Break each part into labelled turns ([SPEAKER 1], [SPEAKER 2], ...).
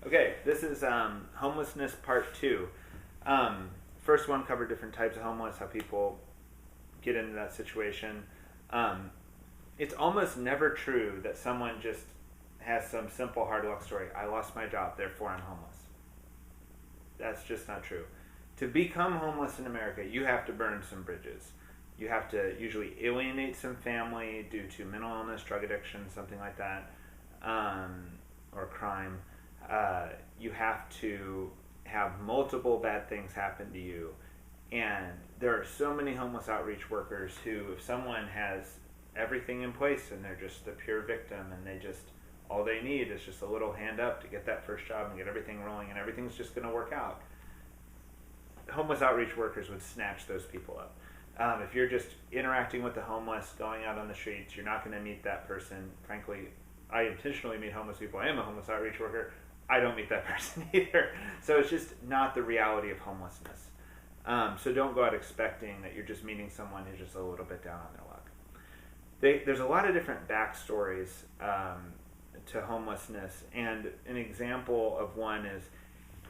[SPEAKER 1] Okay, this is homelessness part 2. First one covered different types of homeless, how people get into that situation. It's almost never true that someone just has some simple hard luck story. I lost my job, therefore I'm homeless. That's just not true. To become homeless in America, you have to burn some bridges. You have to usually alienate some family due to mental illness, drug addiction, something like that, or crime. You have to have multiple bad things happen to you. And there are so many homeless outreach workers who, if someone has everything in place and they're just the pure victim and all they need is just a little hand up to get that first job and get everything rolling and everything's just going to work out. Homeless outreach workers would snatch those people up. If you're just interacting with the homeless, going out on the streets, you're not going to meet that person. Frankly, I intentionally meet homeless people. I am a homeless outreach worker. I don't meet that person either. So it's just not the reality of homelessness. So don't go out expecting that you're just meeting someone who's just a little bit down on their luck. There's a lot of different backstories to homelessness, and an example of one is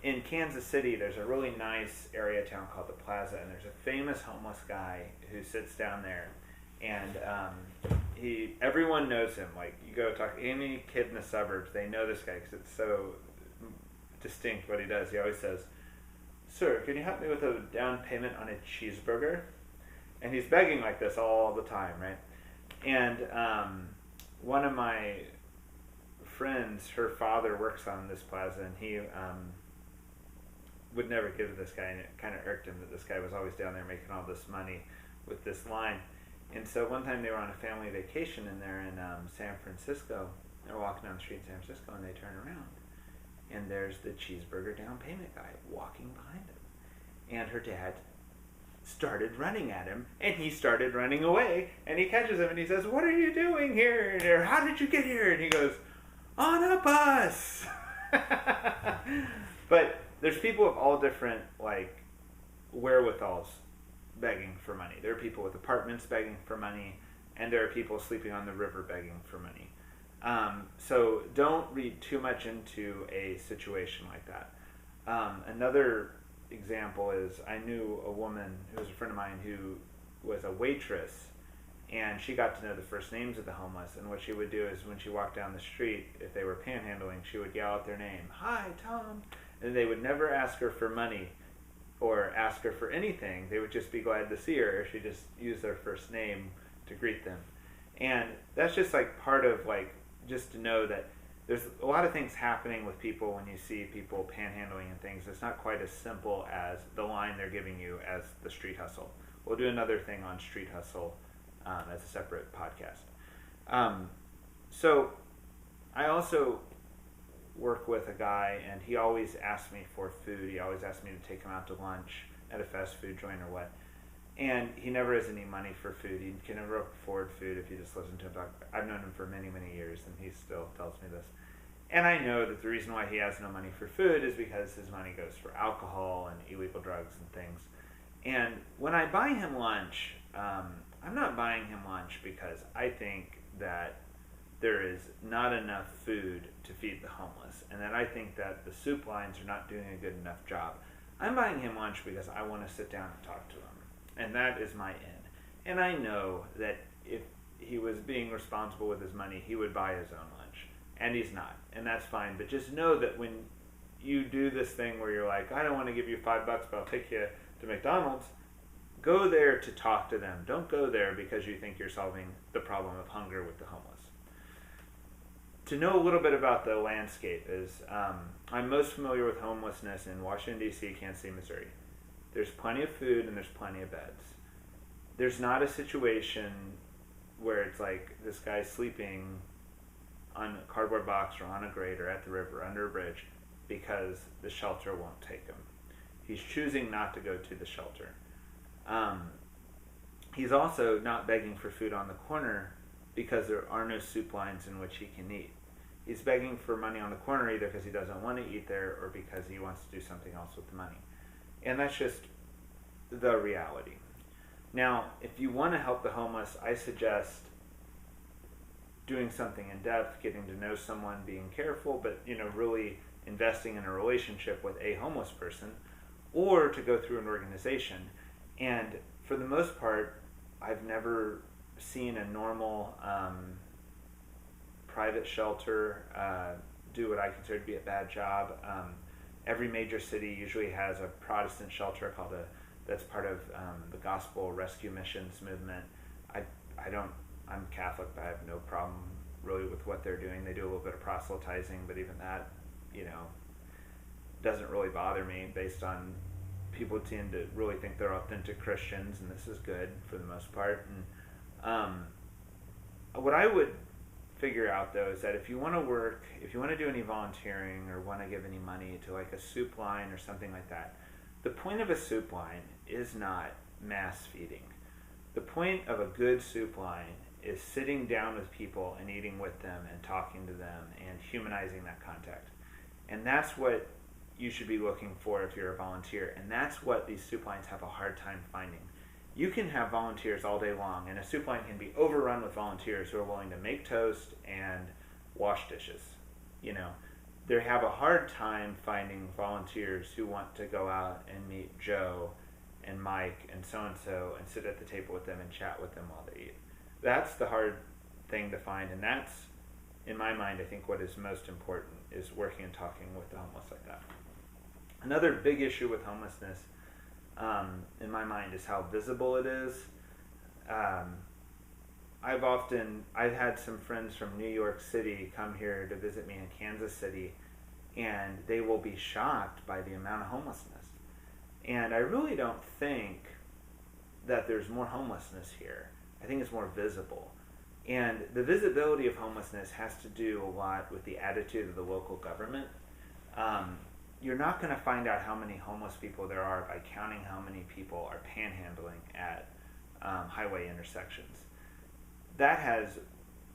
[SPEAKER 1] in Kansas City. There's a really nice area town called the Plaza, and there's a famous homeless guy who sits down there, and everyone knows him. Like, you go talk to any kid in the suburbs, they know this guy because it's so distinct what he does. He always says, "Sir, can you help me with a down payment on a cheeseburger?" And he's begging like this all the time, right? And one of my friends, her father works on this plaza, and he would never give to this guy, and it kind of irked him that this guy was always down there making all this money with this line. And so one time they were on a family vacation, and they're in San Francisco. They're walking down the street in San Francisco, and they turn around, and there's the cheeseburger down payment guy walking behind him. And her dad started running at him, and he started running away, and he catches him, and he says, "What are you doing here? Or how did you get here?" And he goes, "On a bus." But there's people of all different wherewithals begging for money. There are people with apartments begging for money, and there are people sleeping on the river begging for money. So don't read too much into a situation like that. Another example is, I knew a woman who was a friend of mine who was a waitress, and she got to know the first names of the homeless. And what she would do is, when she walked down the street, if they were panhandling, she would yell out their name, "Hi, Tom," and they would never ask her for money or ask her for anything. They would just be glad to see her. She just used their first name to greet them. And that's just part of just to know that there's a lot of things happening with people when you see people panhandling and things. It's not quite as simple as the line they're giving you as the street hustle. We'll do another thing on street hustle as a separate podcast. So I also work with a guy, and he always asks me for food. He always asks me to take him out to lunch at a fast food joint or what. And he never has any money for food. He can never afford food if you just listen to him talk. I've known him for many, many years, and he still tells me this. And I know that the reason why he has no money for food is because his money goes for alcohol and illegal drugs and things. And when I buy him lunch, I'm not buying him lunch because I think that there is not enough food to feed the homeless, and that I think that the soup lines are not doing a good enough job. I'm buying him lunch because I want to sit down and talk to him. And that is my end. And I know that if he was being responsible with his money, he would buy his own lunch. And he's not. And that's fine. But just know that when you do this thing where you're like, "I don't want to give you $5, but I'll take you to McDonald's," go there to talk to them. Don't go there because you think you're solving the problem of hunger with the homeless. To know a little bit about the landscape is, I'm most familiar with homelessness in Washington, D.C., Kansas City, Missouri. There's plenty of food and there's plenty of beds. There's not a situation where it's like this guy's sleeping on a cardboard box or on a grate or at the river under a bridge because the shelter won't take him. He's choosing not to go to the shelter. He's also not begging for food on the corner because there are no soup lines in which he can eat. He's begging for money on the corner either because he doesn't want to eat there or because he wants to do something else with the money. And that's just the reality. Now, if you want to help the homeless, I suggest doing something in depth, getting to know someone, being careful, but really investing in a relationship with a homeless person, or to go through an organization. And for the most part, I've never seen a normal private shelter do what I consider to be a bad job. Every major city usually has a Protestant shelter that's part of the Gospel Rescue Missions movement. I'm Catholic, but I have no problem really with what they're doing. They do a little bit of proselytizing, but even that, doesn't really bother me, based on people tend to really think they're authentic Christians, and this is good for the most part. And what I would figure out, though, is that if you want to do any volunteering or want to give any money to like a soup line or something like that, the point of a soup line is not mass feeding. The point of a good soup line is sitting down with people and eating with them and talking to them and humanizing that contact. And that's what you should be looking for if you're a volunteer. And that's what these soup lines have a hard time finding. You can have volunteers all day long, and a soup line can be overrun with volunteers who are willing to make toast and wash dishes. They have a hard time finding volunteers who want to go out and meet Joe and Mike and so-and-so and sit at the table with them and chat with them while they eat. That's the hard thing to find, and that's, in my mind, I think what is most important is working and talking with the homeless like that. Another big issue with homelessness, in my mind, is how visible it is. I've had some friends from New York City come here to visit me in Kansas City, and they will be shocked by the amount of homelessness. And I really don't think that there's more homelessness here. I think it's more visible. And the visibility of homelessness has to do a lot with the attitude of the local government. You're not going to find out how many homeless people there are by counting how many people are panhandling at highway intersections. That has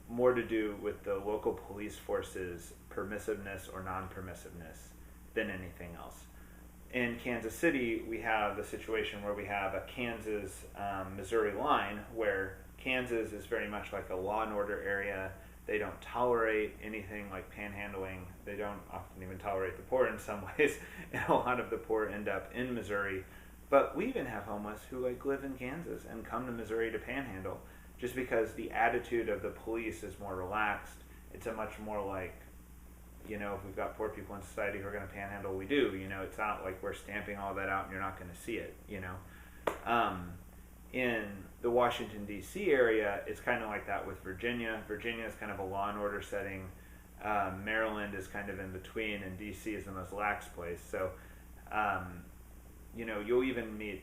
[SPEAKER 1] more to do with the local police force's permissiveness or non-permissiveness than anything else. In Kansas City, we have the situation where we have a Kansas-Missouri line, where Kansas is very much like a law and order area. They don't tolerate anything like panhandling. They don't often even tolerate the poor in some ways, and a lot of the poor end up in Missouri. But we even have homeless who live in Kansas and come to Missouri to panhandle, just because the attitude of the police is more relaxed. It's a much more like, if we've got poor people in society who are going to panhandle, we do. It's not like we're stamping all that out and you're not going to see it. In the Washington, D.C. area, it's kind of like that with Virginia. Virginia is kind of a law and order setting. Maryland is kind of in between, and D.C. is the most lax place. So, you'll even meet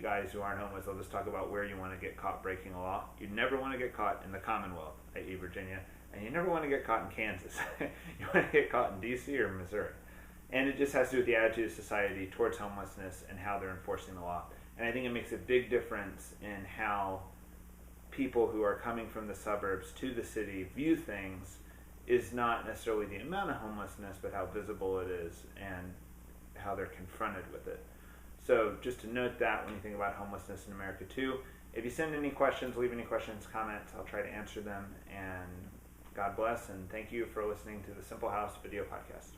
[SPEAKER 1] guys who aren't homeless. They'll just talk about where you want to get caught breaking a law. You never want to get caught in the Commonwealth, i.e. Virginia, and you never want to get caught in Kansas. You want to get caught in D.C. or Missouri. And it just has to do with the attitude of society towards homelessness and how they're enforcing the law. And I think it makes a big difference in how people who are coming from the suburbs to the city view things, is not necessarily the amount of homelessness, but how visible it is and how they're confronted with it. So just to note that when you think about homelessness in America too. If you send any questions, leave any questions, comments, I'll try to answer them. And God bless, and thank you for listening to the Simple House Video Podcast.